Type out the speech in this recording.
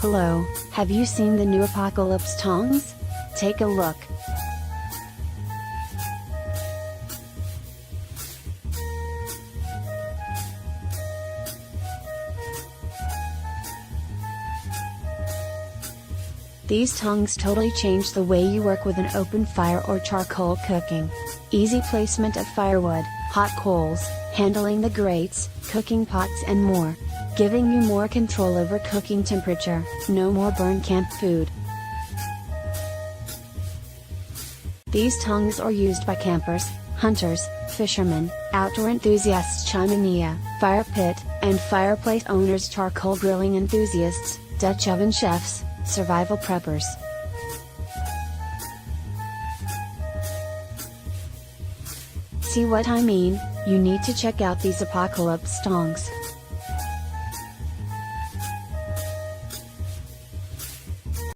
Hello, have you seen the new Apocalypse tongs? Take a look. These tongs totally change the way you work with an open fire or charcoal cooking. Easy placement of firewood, hot coals, handling the grates, cooking pots and more. Giving you more control over cooking temperature, no more burn camp food. These tongs are used by campers, hunters, fishermen, outdoor enthusiasts, chiminea, fire pit, and fireplace owners, charcoal grilling enthusiasts, Dutch oven chefs, survival preppers. See what I mean? You need to check out these Apocalypse tongs.